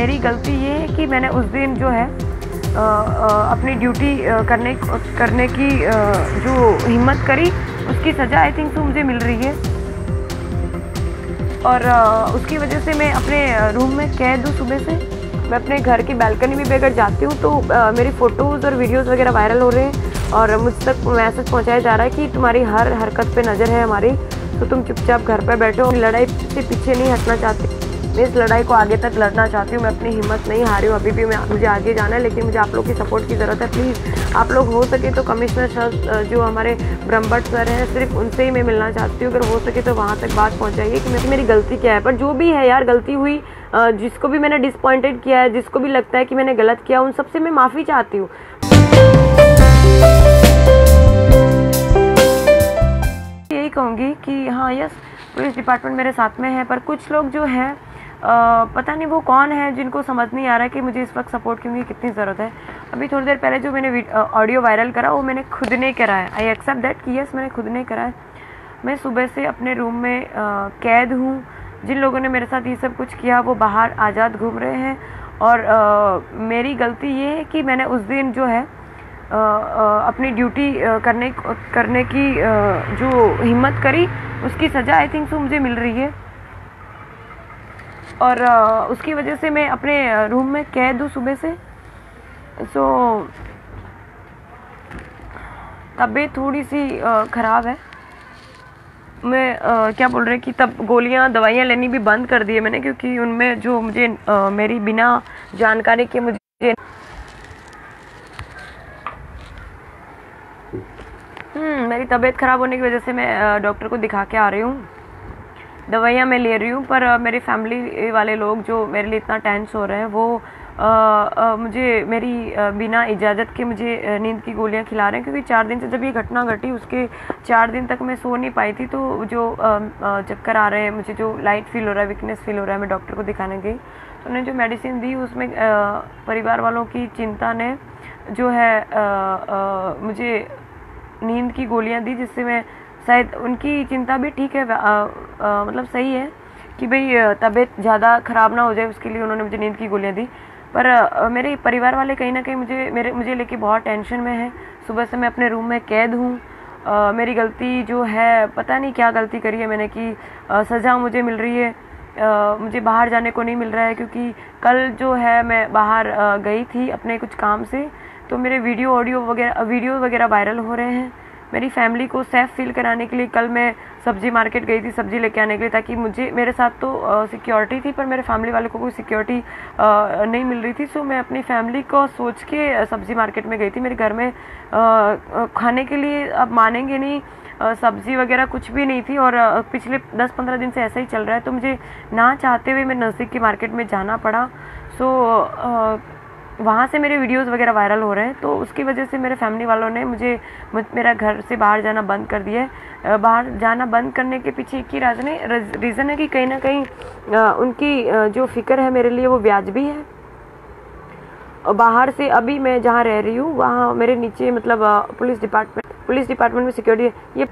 मेरी गलती ये है कि मैंने उस दिन जो है अपनी ड्यूटी करने की जो हिम्मत करी, उसकी सज़ा आई थिंक तो मुझे मिल रही है। और उसकी वजह से मैं अपने रूम में कैद हूँ। सुबह से मैं अपने घर की बालकनी में भी अगर जाती हूँ तो मेरी फ़ोटोज़ और वीडियोज़ वगैरह वायरल हो रहे हैं और मुझ तक मैसेज पहुँचाया जा रहा है कि तुम्हारी हर हरकत पे नज़र है हमारी, तो तुम चुपचाप घर पर बैठो। लड़ाई से पीछे नहीं हटना चाहती, मैं इस लड़ाई को आगे तक लड़ना चाहती हूँ। मैं अपनी हिम्मत नहीं हारी हूँ, अभी भी मुझे आगे जाना है, लेकिन मुझे आप लोग की सपोर्ट की ज़रूरत है। प्लीज़ आप लोग हो सके तो कमिश्नर सर जो हमारे ब्रह्मभट्ट सर हैं, सिर्फ उनसे ही मैं मिलना चाहती हूँ। अगर हो सके तो वहाँ तक बात पहुँचाइए कि मेरी गलती क्या है। पर जो भी है यार, गलती हुई, जिसको भी मैंने डिसअपॉइंटेड किया है, जिसको भी लगता है कि मैंने गलत किया, उन सबसे मैं माफ़ी चाहती हूँ। यही कहूँगी कि हाँ यस, पुलिस डिपार्टमेंट मेरे साथ में है, पर कुछ लोग जो है पता नहीं वो कौन है, जिनको समझ नहीं आ रहा है कि मुझे इस वक्त सपोर्ट की कितनी ज़रूरत है। अभी थोड़ी देर पहले जो मैंने ऑडियो वायरल करा वो मैंने खुद ने करा है। आई एक्सेप्ट दैट कि यस मैंने खुद ने करा है। मैं सुबह से अपने रूम में कैद हूँ। जिन लोगों ने मेरे साथ ये सब कुछ किया वो बाहर आज़ाद घूम रहे हैं और मेरी गलती ये है कि मैंने उस दिन जो है अपनी ड्यूटी करने की जो हिम्मत करी, उसकी सज़ा आई थिंक तो मुझे मिल रही है। और उसकी वजह से मैं अपने रूम में कैद हूँ सुबह से। सो तबीयत थोड़ी सी ख़राब है। मैं क्या बोल रहे कि तब दवाइयाँ लेनी भी बंद कर दी है मैंने, क्योंकि उनमें जो मुझे मेरी बिना जानकारी के मुझे मेरी तबीयत ख़राब होने की वजह से मैं डॉक्टर को दिखा के आ रही हूँ। दवाइयाँ मैं ले रही हूँ, पर मेरे फैमिली वाले लोग जो मेरे लिए इतना टेंस हो रहे हैं वो मुझे मेरी बिना इजाज़त के मुझे नींद की गोलियाँ खिला रहे हैं। क्योंकि 4 दिन से जब ये घटना घटी उसके 4 दिन तक मैं सो नहीं पाई थी, तो जो चक्कर आ रहे हैं, मुझे जो लाइट फील हो रहा है, वीकनेस फील हो रहा है, मैं डॉक्टर को दिखाने गई तो उन्होंने जो मेडिसिन दी उसमें परिवार वालों की चिंता ने जो है मुझे नींद की गोलियाँ दी, जिससे मैं शायद उनकी चिंता भी ठीक है, मतलब सही है कि भाई तबीयत ज़्यादा ख़राब ना हो जाए, उसके लिए उन्होंने मुझे नींद की गोलियाँ दी। पर मेरे परिवार वाले कहीं ना कहीं मुझे लेके बहुत टेंशन में है। सुबह से मैं अपने रूम में कैद हूँ। मेरी गलती जो है, पता नहीं क्या गलती करी है मैंने कि सज़ा मुझे मिल रही है। मुझे बाहर जाने को नहीं मिल रहा है, क्योंकि कल जो है मैं बाहर गई थी अपने कुछ काम से, तो मेरे वीडियो वगैरह वायरल हो रहे हैं। मेरी फैमिली को सेफ फील कराने के लिए कल मैं सब्ज़ी मार्केट गई थी सब्ज़ी लेके आने के लिए, ताकि मेरे साथ तो सिक्योरिटी थी, पर मेरे फैमिली वालों को कोई सिक्योरिटी नहीं मिल रही थी। सो मैं अपनी फैमिली को सोच के सब्ज़ी मार्केट में गई थी। मेरे घर में खाने के लिए, अब मानेंगे नहीं, सब्ज़ी वगैरह कुछ भी नहीं थी और पिछले 10-15 दिन से ऐसा ही चल रहा है। तो मुझे ना चाहते हुए मैं नज़दीक की मार्केट में जाना पड़ा। सो वहाँ से मेरे वीडियोस वगैरह वायरल हो रहे हैं, तो उसकी वजह से मेरे फैमिली वालों ने मेरा घर से बाहर जाना बंद कर दिया है। बाहर जाना बंद करने के पीछे एक ही रीज़न है कि कहीं ना कहीं उनकी जो फ़िक्र है मेरे लिए वो वाजिबी है। और बाहर से अभी मैं जहाँ रह रही हूँ वहाँ मेरे नीचे मतलब पुलिस डिपार्टमेंट में सिक्योरिटी है।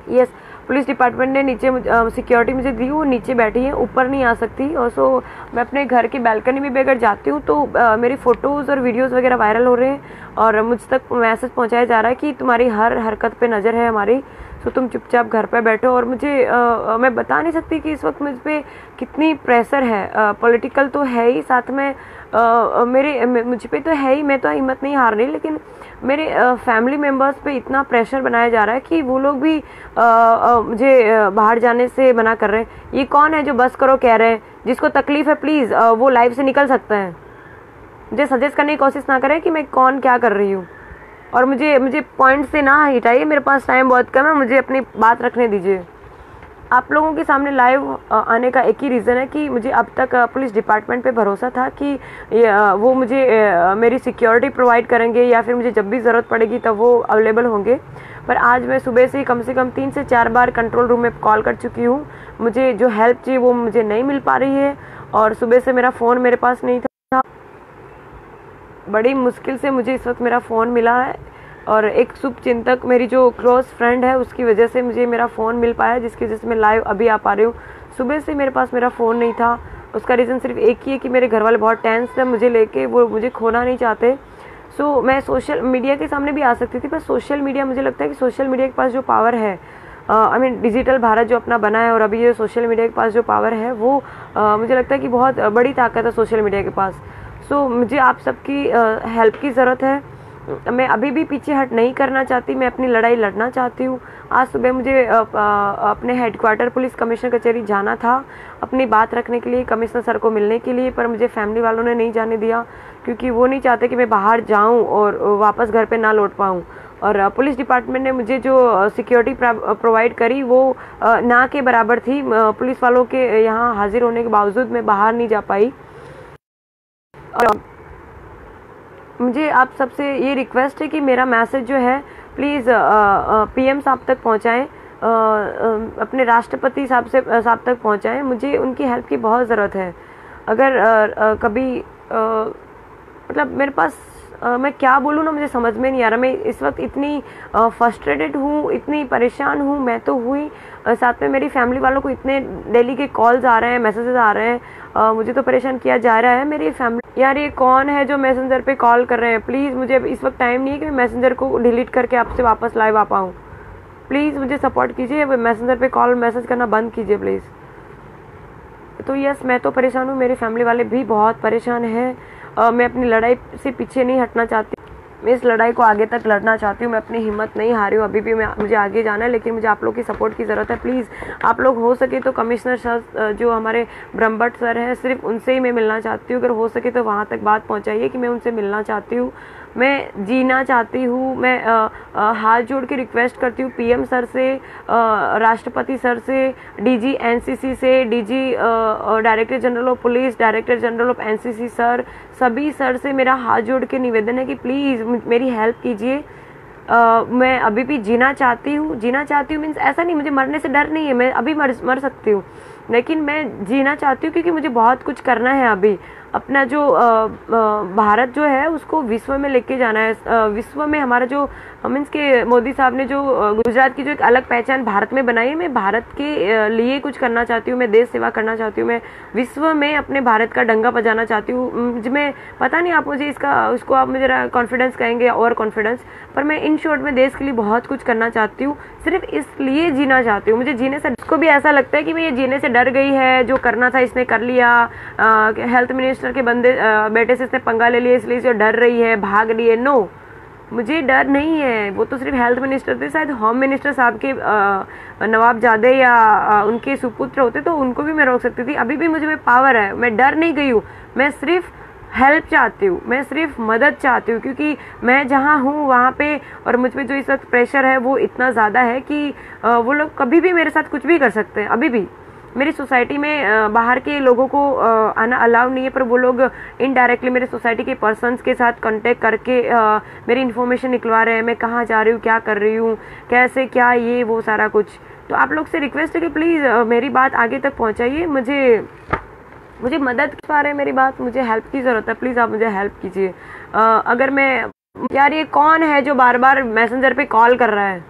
यस, पुलिस डिपार्टमेंट ने नीचे सिक्योरिटी मुझे दी, वो नीचे बैठी है, ऊपर नहीं आ सकती। और सो मैं अपने घर की बालकनी में भी अगर जाती हूँ तो मेरी फ़ोटोज़ और वीडियोज़ वगैरह वायरल हो रहे हैं और मुझ तक मैसेज पहुँचाया जा रहा है कि तुम्हारी हर हरकत पे नज़र है हमारी, तो तुम चुपचाप घर पर बैठो। और मैं बता नहीं सकती कि इस वक्त मुझ पर कितनी प्रेशर है। पॉलिटिकल तो है ही, साथ में मुझ पे तो है ही, मैं तो हिम्मत नहीं हार रही, लेकिन मेरे फैमिली मेम्बर्स पे इतना प्रेशर बनाया जा रहा है कि वो लोग भी मुझे बाहर जाने से मना कर रहे हैं। ये कौन है जो बस करो कह रहे हैं? जिसको तकलीफ़ है प्लीज़ वो लाइफ से निकल सकते हैं। मुझे सजेस्ट करने की कोशिश ना करें कि मैं कौन क्या कर रही हूँ, और मुझे पॉइंट से ना हटाइए। मेरे पास टाइम बहुत कम है, मुझे अपनी बात रखने दीजिए। आप लोगों के सामने लाइव आने का एक ही रीज़न है कि मुझे अब तक पुलिस डिपार्टमेंट पे भरोसा था कि वो मुझे मेरी सिक्योरिटी प्रोवाइड करेंगे, या फिर मुझे जब भी ज़रूरत पड़ेगी तब वो अवेलेबल होंगे। पर आज मैं सुबह से कम 3 से 4 बार कंट्रोल रूम में कॉल कर चुकी हूँ। मुझे जो हेल्प चाहिए वो मुझे नहीं मिल पा रही है, और सुबह से मेरा फ़ोन मेरे पास नहीं था। बड़ी मुश्किल से मुझे इस वक्त मेरा फ़ोन मिला है, और एक शुभचिंतक मेरी जो क्लोज़ फ्रेंड है उसकी वजह से मुझे मेरा फ़ोन मिल पाया, जिसकी वजह से मैं लाइव अभी आ पा रही हूँ। सुबह से मेरे पास मेरा फ़ोन नहीं था। उसका रीज़न सिर्फ एक ही है कि मेरे घर वाले बहुत टेंस है मुझे लेके, वो मुझे खोना नहीं चाहते। सो मैं सोशल मीडिया के सामने भी आ सकती थी, पर सोशल मीडिया, मुझे लगता है कि सोशल मीडिया के पास जो पावर है, आई मीन डिजिटल भारत जो अपना बना है, और अभी ये सोशल मीडिया के पास जो पावर है वो मुझे लगता है कि बहुत बड़ी ताकत है सोशल मीडिया के पास। सो मुझे आप सबकी हेल्प की ज़रूरत है। मैं अभी भी पीछे हट नहीं करना चाहती, मैं अपनी लड़ाई लड़ना चाहती हूँ। आज सुबह मुझे अपने हेडक्वार्टर पुलिस कमिश्नर कचहरी जाना था अपनी बात रखने के लिए, कमिश्नर सर को मिलने के लिए, पर मुझे फैमिली वालों ने नहीं जाने दिया, क्योंकि वो नहीं चाहते कि मैं बाहर जाऊँ और वापस घर पे ना लौट पाऊँ। और पुलिस डिपार्टमेंट ने मुझे जो सिक्योरिटी प्रोवाइड करी वो ना के बराबर थी। पुलिस वालों के यहाँ हाजिर होने के बावजूद मैं बाहर नहीं जा पाई। और मुझे आप सबसे ये रिक्वेस्ट है कि मेरा मैसेज जो है प्लीज़ पीएम साहब तक पहुँचाएँ, अपने राष्ट्रपति साहब तक पहुँचाएँ। मुझे उनकी हेल्प की बहुत ज़रूरत है। अगर कभी मतलब मेरे पास मैं क्या बोलूँ ना, मुझे समझ में नहीं आ रहा। मैं इस वक्त इतनी फ्रस्ट्रेटेड हूँ, इतनी परेशान हूँ, मैं तो हुई, साथ में मेरी फैमिली वालों को इतने डेली के कॉल्स आ रहे हैं, मैसेजेस आ रहे हैं, मुझे तो परेशान किया जा रहा है। मेरी फैमिली, यार ये कौन है जो मैसेंजर पे कॉल कर रहे हैं? प्लीज़, मुझे इस वक्त टाइम नहीं है कि मैं मैसेंजर को डिलीट करके आपसे वापस लाइव आ पाऊँ। प्लीज़ मुझे सपोर्ट कीजिए, मैसेंजर पे कॉल मैसेज करना बंद कीजिए प्लीज़। तो यस, मैं तो परेशान हूँ, मेरी फैमिली वाले भी बहुत परेशान हैं। मैं अपनी लड़ाई से पीछे नहीं हटना चाहती, मैं इस लड़ाई को आगे तक लड़ना चाहती हूँ। मैं अपनी हिम्मत नहीं हारी हूँ, अभी भी मुझे आगे जाना है, लेकिन मुझे आप लोग की सपोर्ट की ज़रूरत है। प्लीज़ आप लोग हो सके तो कमिश्नर सर जो हमारे ब्रह्मभट्ट सर हैं, सिर्फ उनसे ही मैं मिलना चाहती हूँ। अगर हो सके तो वहाँ तक बात पहुँचाइए कि मैं उनसे मिलना चाहती हूँ, मैं जीना चाहती हूँ। मैं हाथ जोड़ के रिक्वेस्ट करती हूँ पीएम सर से, राष्ट्रपति सर से, डीजी एनसीसी से, DG director general of police, director general of NCC sir, सभी सर से मेरा हाथ जोड़ के निवेदन है कि प्लीज़ मेरी हेल्प कीजिए। मैं अभी भी जीना चाहती हूँ मीन्स ऐसा नहीं, मुझे मरने से डर नहीं है, मैं अभी मर सकती हूँ, लेकिन मैं जीना चाहती हूँ क्योंकि मुझे बहुत कुछ करना है। अभी अपना जो भारत जो है उसको विश्व में लेके जाना है। विश्व में हमारा जो मीन्स के मोदी साहब ने जो गुजरात की जो एक अलग पहचान भारत में बनाई है, मैं भारत के लिए कुछ करना चाहती हूँ, मैं देश सेवा करना चाहती हूँ, मैं विश्व में अपने भारत का डंका बजाना चाहती हूँ। मैं पता नहीं आप मुझे उसको आप मुझे कॉन्फिडेंस कहेंगे और कॉन्फिडेंस, पर मैं इन शॉर्ट में देश के लिए बहुत कुछ करना चाहती हूँ, सिर्फ इसलिए जीना चाहती हूँ। मुझे जीने से, उसको भी ऐसा लगता है कि मैं ये जीने से डर गई है, जो करना था इसने कर लिया, हेल्थ मिनिस्टर के बेटे से इसने पंगा ले लिया इसलिए डर रही है, भाग रही है। नो, मुझे डर नहीं है। वो तो सिर्फ हेल्थ मिनिस्टर थे, शायद होम मिनिस्टर साहब के नवाबजादे या उनके सुपुत्र होते तो उनको भी मैं रोक सकती थी। अभी भी मुझे में पावर है, मैं डर नहीं गई हूँ, मैं सिर्फ हेल्प चाहती हूँ, मैं सिर्फ मदद चाहती हूँ, क्योंकि मैं जहाँ हूँ वहाँ पे और मुझ पे जो इस वक्त प्रेशर है वो इतना ज़्यादा है कि वो लोग कभी भी मेरे साथ कुछ भी कर सकते हैं। अभी भी मेरी सोसाइटी में बाहर के लोगों को आना अलाउ नहीं है, पर वो लोग इनडायरेक्टली मेरे सोसाइटी के पर्सन्स के साथ कांटेक्ट करके मेरी इन्फॉर्मेशन निकलवा रहे हैं, मैं कहाँ जा रही हूँ, क्या कर रही हूँ, कैसे क्या, ये वो सारा कुछ। तो आप लोग से रिक्वेस्ट है कि प्लीज़ मेरी बात आगे तक पहुँचाइए। मुझे मदद पा रहे हैं मेरी बात, मुझे हेल्प की ज़रूरत है, प्लीज़ आप मुझे हेल्प कीजिए। अगर मैं, यार ये कौन है जो बार बार मैसेंजर पे कॉल कर रहा है?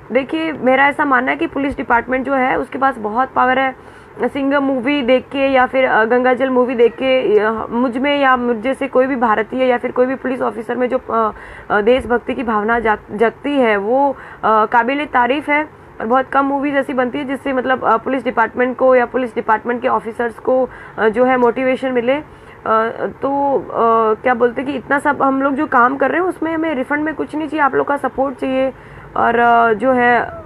देखिए, मेरा ऐसा मानना है कि पुलिस डिपार्टमेंट जो है उसके पास बहुत पावर है। सिंघम मूवी देख के या फिर गंगाजल मूवी देख के मुझ में या मुझे से कोई भी भारतीय या फिर कोई भी पुलिस ऑफिसर में जो देशभक्ति की भावना जगती है वो काबिल तारीफ़ है। और बहुत कम मूवीज़ ऐसी बनती है जिससे मतलब पुलिस डिपार्टमेंट को या पुलिस डिपार्टमेंट के ऑफिसर्स को जो है मोटिवेशन मिले। तो क्या बोलते कि इतना सब हम लोग जो काम कर रहे हैं उसमें हमें रिफंड में कुछ नहीं चाहिए, आप लोग का सपोर्ट चाहिए। और जो है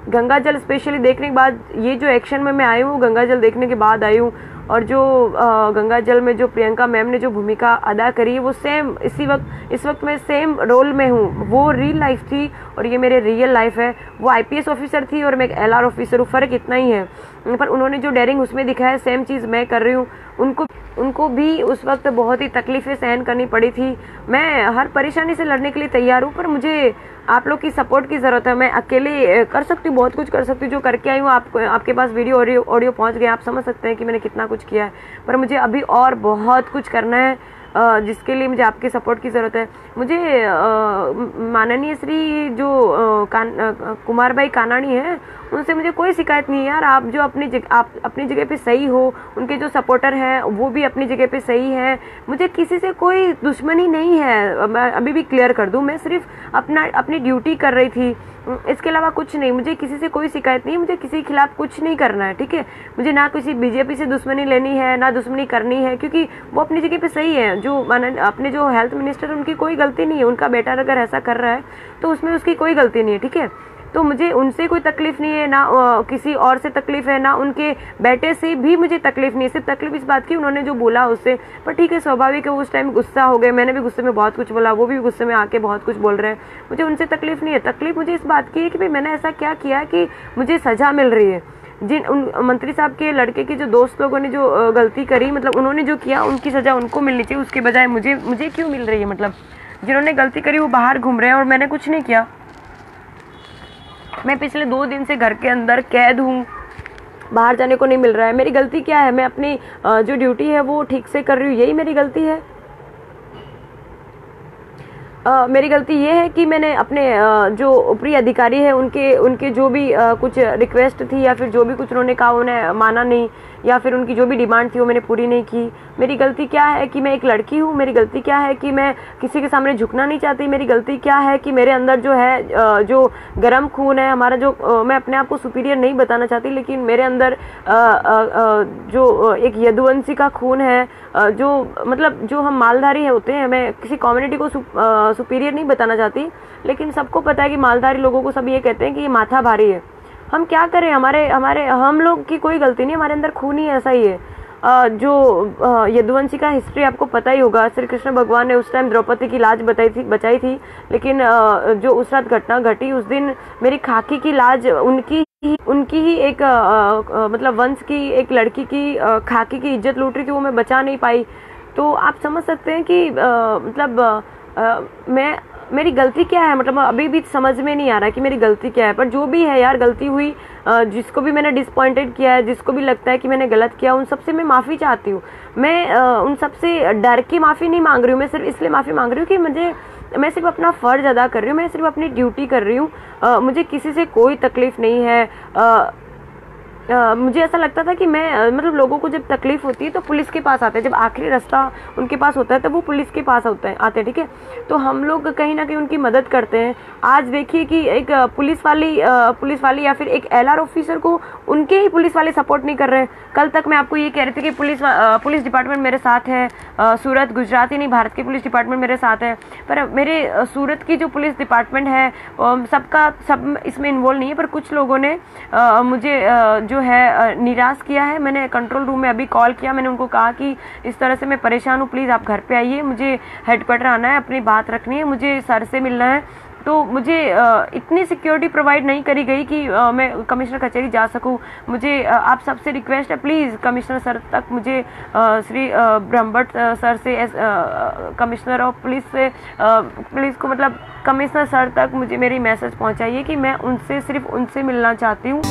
गंगाजल स्पेशली देखने के बाद, ये जो एक्शन में मैं आई हूँ गंगाजल देखने के बाद आई हूँ, और जो गंगाजल में जो प्रियंका मैम ने जो भूमिका अदा करी है वो सेम इस वक्त मैं सेम रोल में हूँ। वो रियल लाइफ थी और ये मेरे रियल लाइफ है। वो आईपीएस ऑफिसर थी और मैं एक एलआर ऑफिसर हूँ, फ़र्क इतना ही है, पर उन्होंने जो डेयरिंग उसमें दिखाया सेम चीज़ मैं कर रही हूँ। उनको भी उस वक्त बहुत ही तकलीफ़ें सहन करनी पड़ी थी। मैं हर परेशानी से लड़ने के लिए तैयार हूँ, पर मुझे आप लोग की सपोर्ट की ज़रूरत है। मैं अकेले कर सकती हूँ, बहुत कुछ कर सकती हूँ, जो करके आई हूँ आपके पास वीडियो ऑडियो पहुँच गया, आप समझ सकते हैं कि मैंने कितना कुछ किया है, पर मुझे अभी और बहुत कुछ करना है। जिसके लिए मुझे आपके सपोर्ट की ज़रूरत है। मुझे माननीय श्री जो कुमार भाई कानाणी हैं, उनसे मुझे कोई शिकायत नहीं है यार। आप जो आप अपनी जगह पे सही हो, उनके जो सपोर्टर हैं वो भी अपनी जगह पे सही है। मुझे किसी से कोई दुश्मनी नहीं है, मैं अभी भी क्लियर कर दूं। मैं सिर्फ अपनी ड्यूटी कर रही थी, इसके अलावा कुछ नहीं। मुझे किसी से कोई शिकायत नहीं है, मुझे किसी के खिलाफ कुछ नहीं करना है, ठीक है। मुझे ना किसी बीजेपी से दुश्मनी लेनी है, ना दुश्मनी करनी है, क्योंकि वो अपनी जगह पे सही है। जो अपने जो हेल्थ मिनिस्टर, उनकी कोई गलती नहीं है। उनका बेटा अगर ऐसा कर रहा है तो उसमें उसकी कोई गलती नहीं है, ठीक है। तो मुझे उनसे कोई तकलीफ नहीं है, ना किसी और से तकलीफ है, ना उनके बेटे से भी मुझे तकलीफ नहीं है। सिर्फ तकलीफ इस बात की उन्होंने जो बोला उससे, पर ठीक है, स्वाभाविक है, उस टाइम गुस्सा हो गए। मैंने भी गुस्से में बहुत कुछ बोला, वो भी गुस्से में आके बहुत कुछ बोल रहे हैं। मुझे उनसे तकलीफ नहीं है। तकलीफ मुझे इस बात की है कि भाई मैंने ऐसा क्या किया कि मुझे सजा मिल रही है। उन मंत्री साहब के लड़के के जो दोस्त लोगों ने जो गलती करी, मतलब उन्होंने जो किया, उनकी सजा उनको मिलनी चाहिए, उसके बजाय मुझे क्यों मिल रही है। मतलब जिन्होंने गलती करी वो बाहर घूम रहे हैं और मैंने कुछ नहीं किया। मैं पिछले 2 दिन से घर के अंदर कैद हूँ, बाहर जाने को नहीं मिल रहा है। मेरी गलती क्या है? मैं अपनी जो ड्यूटी है वो ठीक से कर रही हूँ, यही मेरी गलती है। मेरी गलती ये है कि मैंने अपने जो ऊपरी अधिकारी है उनके जो भी कुछ रिक्वेस्ट थी या फिर जो भी कुछ उन्होंने कहा उन्हें माना नहीं, या फिर उनकी जो भी डिमांड थी वो मैंने पूरी नहीं की। मेरी गलती क्या है कि मैं एक लड़की हूँ। मेरी गलती क्या है कि मैं किसी के सामने झुकना नहीं चाहती। मेरी गलती क्या है कि मेरे अंदर जो है जो गर्म खून है हमारा, जो मैं अपने आप को सुपीरियर नहीं बताना चाहती, लेकिन मेरे अंदर जो एक यदुवंशी का खून है, जो मतलब जो हम मालधारी होते हैं। मैं किसी कम्युनिटी को सुपीरियर नहीं बताना चाहती, लेकिन सबको पता है कि मालधारी लोगों को सब ये कहते हैं कि ये माथा भारी है। हम क्या करें? हम लोग की कोई गलती नहीं, हमारे अंदर खून ही ऐसा ही है। जो यदुवंशी का हिस्ट्री आपको पता ही होगा। श्री कृष्ण भगवान ने उस टाइम द्रौपदी की लाज बचाई थी, लेकिन जो उस रात घटना घटी, उस दिन मेरी खाकी की लाज उनकी ही एक मतलब वंश की एक लड़की की खाकी की इज्जत लूट रही थी, वो मैं बचा नहीं पाई। तो आप समझ सकते हैं कि मेरी गलती क्या है। मतलब अभी भी समझ में नहीं आ रहा कि मेरी गलती क्या है। पर जो भी है यार, गलती हुई, जिसको भी मैंने डिसअपॉइंटेड किया है, जिसको भी लगता है कि मैंने गलत किया, उन सबसे मैं माफ़ी चाहती हूँ। मैं उन सबसे डर के माफ़ी नहीं मांग रही हूँ। मैं सिर्फ इसलिए माफ़ी मांग रही हूँ कि मैं सिर्फ अपना फ़र्ज अदा कर रही हूँ, मैं सिर्फ अपनी ड्यूटी कर रही हूँ। मुझे किसी से कोई तकलीफ़ नहीं है। मुझे ऐसा लगता था कि मैं मतलब लोगों को जब तकलीफ होती है तो पुलिस के पास आते हैं, जब आखिरी रास्ता उनके पास होता है तब वो पुलिस के पास आते हैं, ठीक है। तो हम लोग कहीं ना कहीं उनकी मदद करते हैं। आज देखिए कि एक पुलिस वाली या फिर एक LR ऑफिसर को उनके ही पुलिस वाले सपोर्ट नहीं कर रहे हैं। कल तक मैं आपको ये कह रही थी कि पुलिस डिपार्टमेंट मेरे साथ है, सूरत, गुजरात ही नहीं, भारत की पुलिस डिपार्टमेंट मेरे साथ है। पर मेरे सूरत की जो पुलिस डिपार्टमेंट है सब इसमें इन्वॉल्व नहीं है। पर कुछ लोगों ने मुझे जो है निराश किया है। मैंने कंट्रोल रूम में अभी कॉल किया, मैंने उनको कहा कि इस तरह से मैं परेशान हूँ, प्लीज़ आप घर पे आइए, मुझे हेडक्वार्टर आना है, अपनी बात रखनी है, मुझे सर से मिलना है। तो मुझे इतनी सिक्योरिटी प्रोवाइड नहीं करी गई कि मैं कमिश्नर कचहरी जा सकूं। मुझे आप सबसे रिक्वेस्ट है, प्लीज़ कमिश्नर सर तक मुझे श्री ब्रह्मभट्ट सर से कमिश्नर ऑफ पुलिस से पुलिस को मतलब कमिश्नर सर तक मुझे मेरी मैसेज पहुंचाइए कि मैं सिर्फ उनसे मिलना चाहती हूँ।